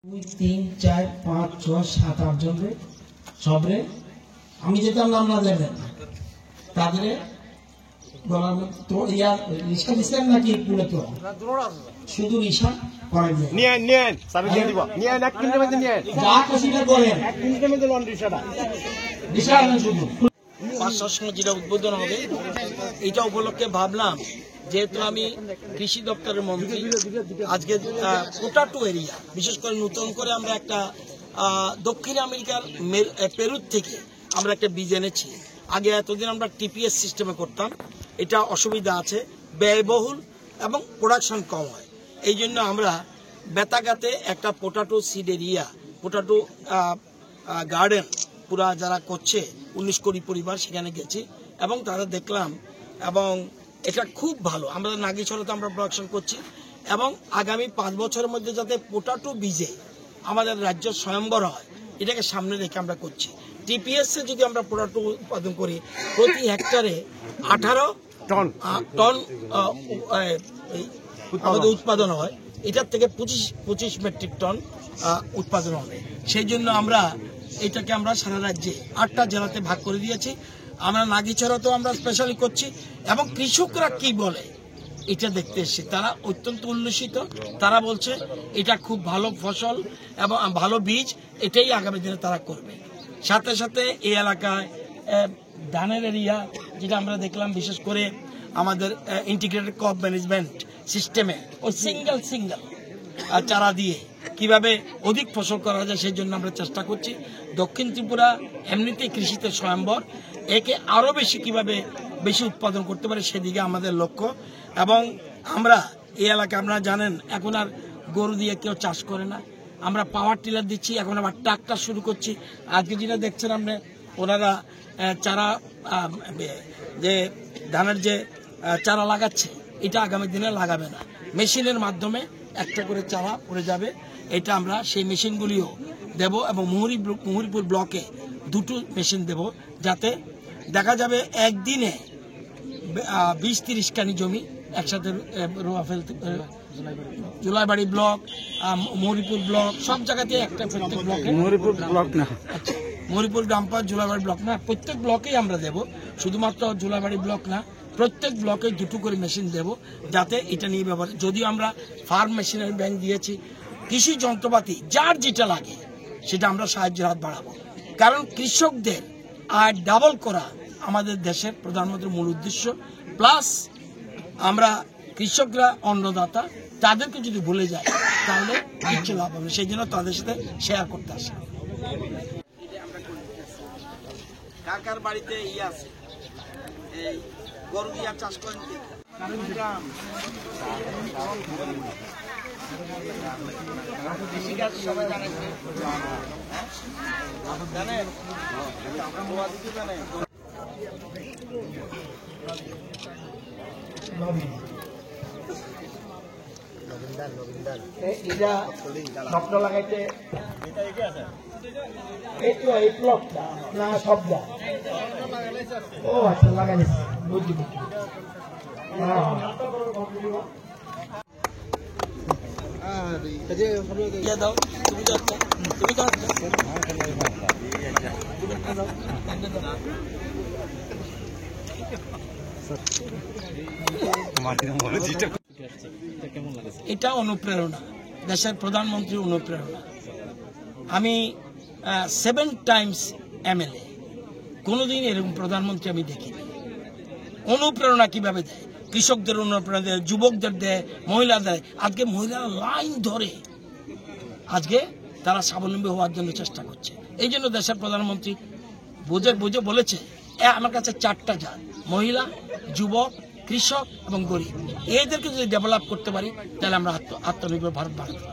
2 3 4 5 6 7 8 জন রে সবরে আমি যেতাম নাম না জানেন তাদের বলার তো ইয়া রিস্কা দিছেন নাকি পুরো তো শুধু রিস্কা করেন নিয়ে সাবে দিয়ে দিব নিয়ে 1 মিনিটের মধ্যে নিয়ে যা খুশিটা করেন 1 মিনিটের মধ্যে লন রিস্কাটা রিস্কা না শুধু 500 সময় যেটা উদ্বোধন হবে এটা উপলক্ষে ভাবলাম যেহেতু আমি কৃষি দপ্তরের মন্ত্রী আজকে পোটাটো এরিয়া বিশেষ করে নতুন করে আমরা একটা দক্ষিণ আমেরিকার পেরু থেকে আমরা একটা বীজ এনেছি। আগে এতদিন আমরা টিপিএস সিস্টেমে করতাম, এটা অসুবিধা আছে, ব্যয়বহুল এবং প্রোডাকশন কম হয়। এই জন্য আমরা বেতাগাতে একটা পোটাটো সিড এরিয়া, পোটাটো গার্ডেন পুরা যারা করছে 19 কোটি পরিবার সেখানে গেছি এবং তারা দেখলাম এবং এটা খুব ভালো। আমরা নাগিছড়াতে আমরা প্রোডাকশন করছি এবং আগামী 5 বছরের মধ্যে যাতে পোটাটো বীজে আমাদের রাজ্য স্বয়ম্বর হয় এটাকে সামনে রেখে আমরা করছি। টিপিএসে যদি আমরা পোটাটো উৎপাদন করি প্রতি হেক্টরে 18 টন আমাদের উৎপাদন হয়, এটার থেকে 25 মেট্রিক টন উৎপাদন হবে। সেই জন্য আমরা এটাকে আমরা সারা রাজ্যে 8টা জেলাতে ভাগ করে দিয়েছি। আমরা নাগিছড়াতেও আমরা স্পেশালি করছি এবং কৃষকরা কি বলে এটা দেখতে এসেছি, তারা অত্যন্ত উল্লসিত। তারা বলছে এটা খুব ভালো ফসল এবং ভালো বীজ, এটাই আগামী দিনে তারা করবে। সাথে সাথে এই এলাকায় ধানের এরিয়া যেটা আমরা দেখলাম, বিশেষ করে আমাদের ইন্টিগ্রেটেড ক্রপ ম্যানেজমেন্ট সিস্টেমে ও সিঙ্গেল চারা দিয়ে কিভাবে অধিক ফসল করা যায় সেই জন্য আমরা চেষ্টা করছি। দক্ষিণ ত্রিপুরা এমনিতেই কৃষিতে স্বয়ম্বর, একে আরও বেশি কিভাবে বেশি উৎপাদন করতে পারে সেদিকে আমাদের লক্ষ্য। এবং আমরা এই এলাকায় আপনারা জানেন এখন আর গরু দিয়ে কেউ চাষ করে না, আমরা পাওয়ার টিলার দিচ্ছি, এখন আবার ট্রাক্টর শুরু করছি। আজকে যেটা দেখছেন আপনি ওনারা চারা যে ধানের যে চারা লাগাচ্ছে এটা আগামী দিনে লাগাবে না, মেশিনের মাধ্যমে একটা করে চারা পড়ে যাবে। এটা আমরা সেই মেশিনগুলিও দেব এবং মুহুরীপুর ব্লকে 2টো মেশিন দেব, যাতে দেখা যাবে একদিনে 20-30 কানি জমি একসাথে রোয়া ফেলতে। জুলাইবাড়ি ব্লক, মুহুরীপুর ব্লক সব জায়গাতে একটা প্রত্যেক ব্লকে, মুহুরীপুর ব্লক না, আচ্ছা মুহুরীপুর গ্রাম পাঞ্চায়েত জুলাইবাড়ি ব্লক না, প্রত্যেক ব্লকেই আমরা দেব, শুধুমাত্র জুলাইবাড়ি ব্লক না, প্রত্যেক ব্লকে 2টো করে মেশিন দেব যাতে এটা নিয়ে ব্যবহার। যদিও আমরা ফার্ম মেশিনারি ব্যাংক দিয়েছি, কৃষি যন্ত্রপাতি যার যেটা লাগে সেটা আমরা সাহায্যের হাত বাড়াবো, কারণ কৃষকদের আয় ডাবল করা আমাদের দেশের প্রধানমন্ত্রীর মূল উদ্দেশ্য। প্লাস আমরা কৃষকরা অন্নদাতা, তাদেরকে যদি ভুলে যায় তাহলে কিচ্ছু লাভ হবে, সেই জন্য তাদের সাথে শেয়ার করতে আসে। কাকার বাড়িতে ইয়ে আছে এই গরু দিয়া চাষ করেন কৃষিকাজ সবাই জানেন, জানেন এটা স্বপ্ন লাগাইতে এই প্লটটা না সবটা ও আচ্ছা লাগাইছে বুঝলি দাও তুমি দাও এটা অনুপ্রেরণা, দেশের প্রধানমন্ত্রী অনুপ্রেরণা। আমি 7 টাইমস MLA, কোনোদিন এরকম প্রধানমন্ত্রী আমি দেখিনি। অনুপ্রেরণা কিভাবে দেয়, কৃষকদের অনুপ্রেরণা দেয়, যুবকদের দেয়, মহিলাদের দেয়। আজকে মহিলারা লাইন ধরে আজকে তারা স্বাবলম্বী হওয়ার জন্য চেষ্টা করছে। এই জন্য দেশের প্রধানমন্ত্রী বুঝে বলেছে আমার কাছে 4টা জাত, মহিলা, যুবক, কৃষক এবং গরিব। এদেরকে যদি ডেভেলপ করতে পারি তাহলে আমরা আত্মনির্ভর ভারত বানাতে পারি।